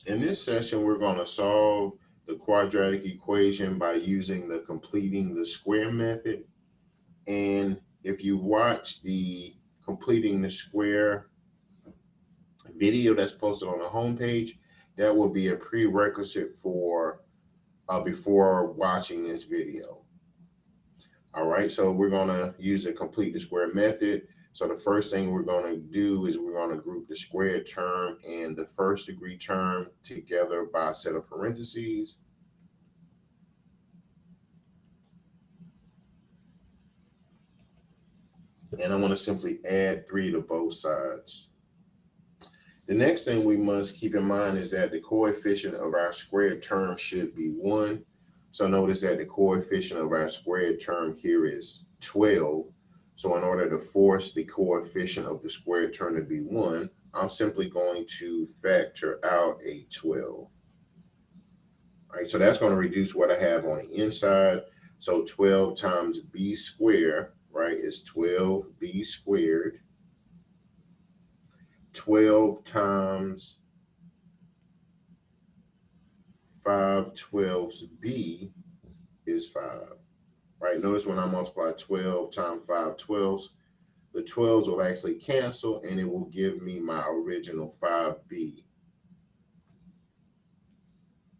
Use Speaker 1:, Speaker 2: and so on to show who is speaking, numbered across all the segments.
Speaker 1: In this session, we're going to solve the quadratic equation by using the completing the square method. And if you watch the completing the square video that's posted on the homepage, that will be a prerequisite for before watching this video. All right, so we're going to use the complete the square method. So the first thing we're going to do is we're going to group the squared term and the first degree term together by a set of parentheses. And I want to simply add 3 to both sides. The next thing we must keep in mind is that the coefficient of our squared term should be 1. So notice that the coefficient of our squared term here is 12. So in order to force the coefficient of the squared term to be 1, I'm simply going to factor out a 12. All right, so that's going to reduce what I have on the inside. So 12 times b squared, right, is 12b squared. 12 times 5 twelfths b is 5. Right, notice when I multiply 12 times 5 twelfths, the 12s will actually cancel and it will give me my original 5b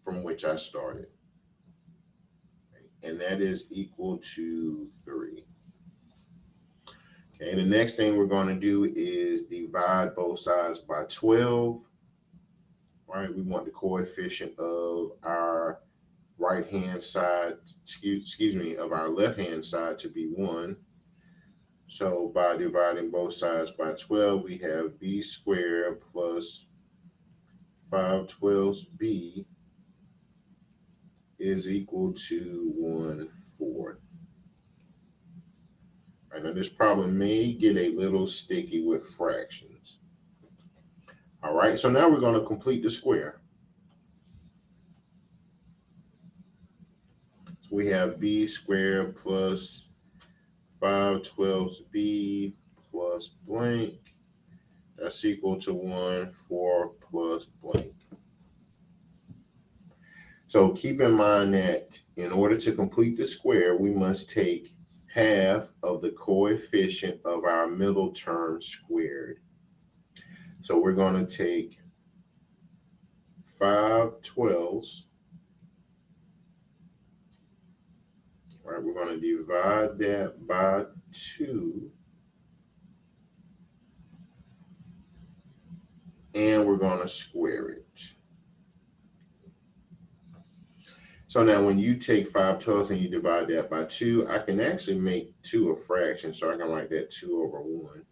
Speaker 1: from which I started. And that is equal to 3. Okay, the next thing we're going to do is divide both sides by 12. Right, we want the coefficient of our right hand side, excuse me, of our left hand side to be 1. So by dividing both sides by 12, we have b squared plus 5 twelfths b is equal to 1/4. Right, now this problem may get a little sticky with fractions. All right, so now we're going to complete the square. So we have b squared plus 5 twelfths b plus blank. That's equal to 1/4 plus blank. So keep in mind that in order to complete the square, we must take half of the coefficient of our middle term squared. So we're going to take 5 twelfths. Right, we're going to divide that by 2. And we're going to square it. So now when you take 5 twelfths and you divide that by 2, I can actually make 2 a fraction. So I can write that 2/1.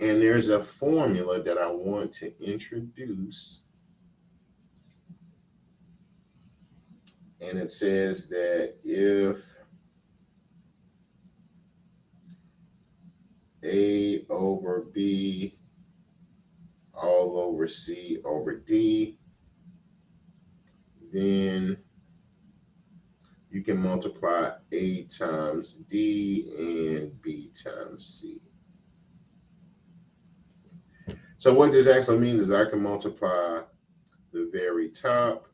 Speaker 1: And there's a formula that I want to introduce. And it says that if A over B all over C over D, then you can multiply A times D and B times C. So what this actually means is I can multiply the very top,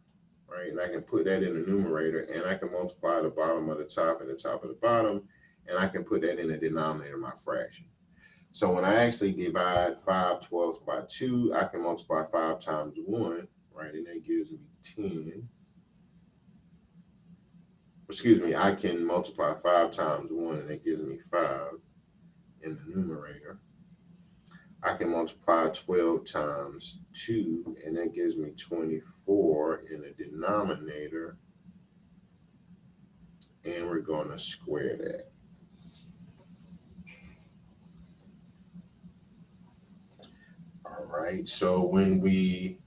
Speaker 1: right, and I can put that in the numerator, and I can multiply the bottom of the top and the top of the bottom, and I can put that in the denominator of my fraction. So when I actually divide 5 twelfths by 2, I can multiply 5 times 1, right, and that gives me 10. Excuse me, I can multiply 5 times 1, and that gives me 5 in the numerator. I can multiply 12 times 2, and that gives me 24 in the denominator. And we're going to square that. All right, so when we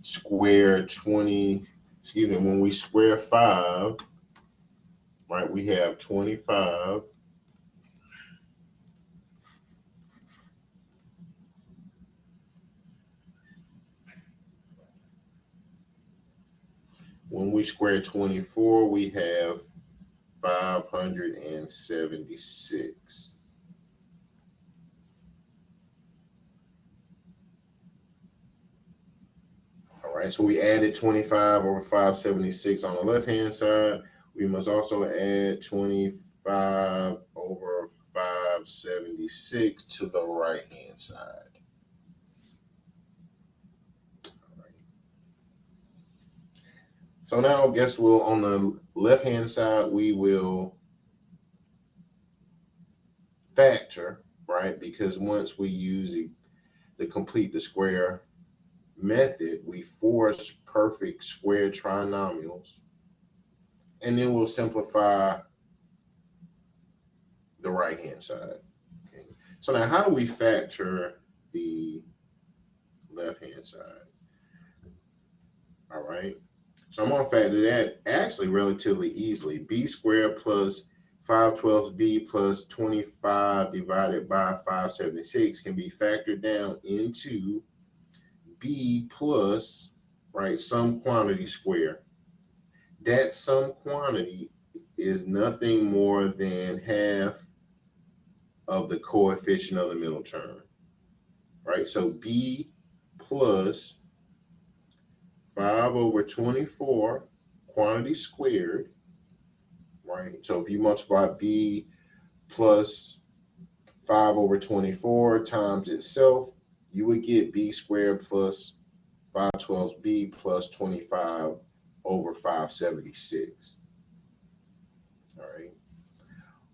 Speaker 1: square 20, excuse me, when we square 5, right, we have 25. When we square 24, we have 576. All right, so we added 25 over 576 on the left-hand side. We must also add 25 over 576 to the right-hand side. So now, guess we'll, on the left-hand side, we will factor, right? Because once we use the complete the square method, we force perfect square trinomials, and then we'll simplify the right-hand side. Okay. So now, how do we factor the left-hand side? All right. So I'm going to factor that actually relatively easily. B squared plus 512b plus 25 divided by 576 can be factored down into b plus, right, some quantity square. That some quantity is nothing more than half of the coefficient of the middle term, right? So b plus 5 over 24 quantity squared, right? So if you multiply b plus 5 over 24 times itself, you would get b squared plus 512b plus 25 over 576. All right.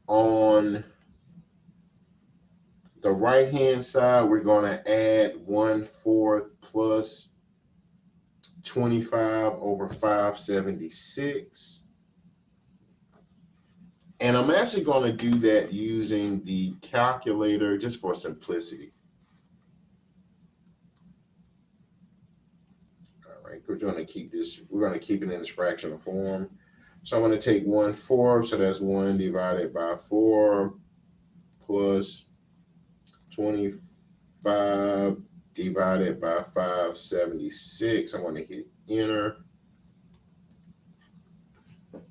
Speaker 1: On the right-hand side, we're going to add 1/4 plus 25 over 576. And I'm actually going to do that using the calculator just for simplicity. All right, we're going to keep it in this fractional form. So I'm going to take 1/4, so that's 1 divided by 4 plus 25 divided by 576. I'm going to hit enter. All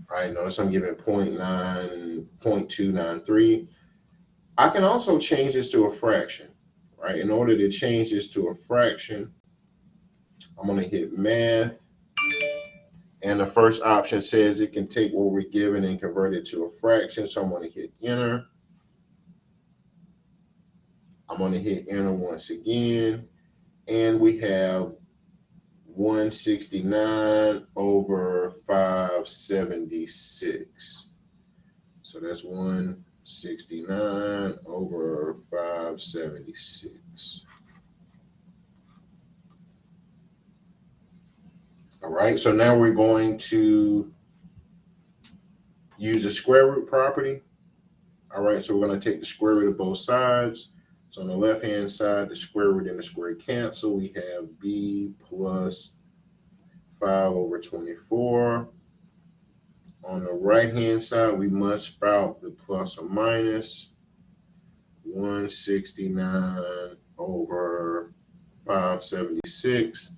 Speaker 1: right, notice I'm giving 0.293. I can also change this to a fraction, right? In order to change this to a fraction, I'm going to hit math. And the first option says it can take what we're given and convert it to a fraction. So I'm going to hit enter. I'm going to hit enter once again. And we have 169 over 576. So that's 169 over 576. All right, so now we're going to use the square root property. All right, so we're going to take the square root of both sides. So on the left-hand side, the square root and the square cancel. We have b plus 5 over 24. On the right-hand side, we must spout the plus or minus. 169 over 576.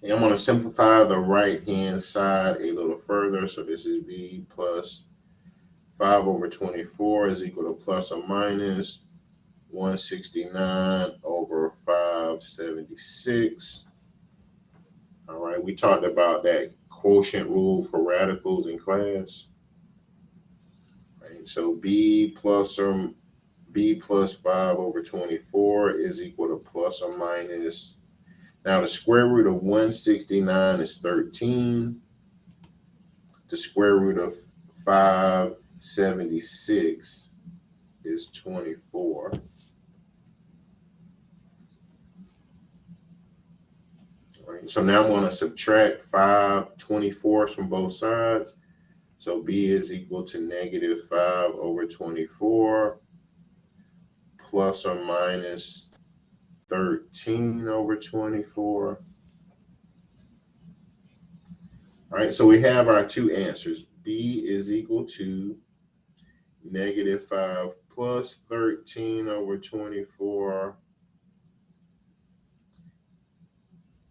Speaker 1: And I'm going to simplify the right-hand side a little further. So this is b plus 5 over 24 is equal to plus or minus 169 over 576. All right, we talked about that quotient rule for radicals in class. Right, so b plus 5 over 24 is equal to plus or minus. Now the square root of 169 is 13. The square root of 576 is 24. All right, so now I'm going to subtract 5 24s from both sides. So b is equal to negative 5 over 24 plus or minus 13 over 24. All right, so we have our two answers. B is equal to negative 5 plus 13 over 24.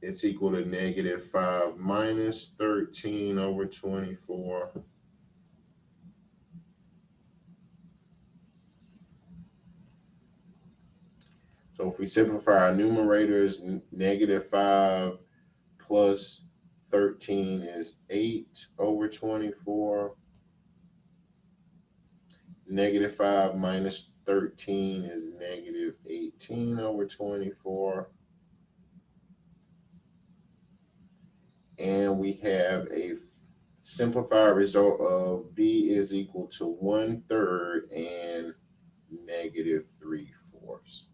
Speaker 1: It's equal to negative 5 minus 13 over 24. So if we simplify our numerators, negative 5 plus 13 is 8 over 24. Negative 5 minus 13 is negative 18 over 24. And we have a simplified result of b is equal to 1/3 and negative 3/4.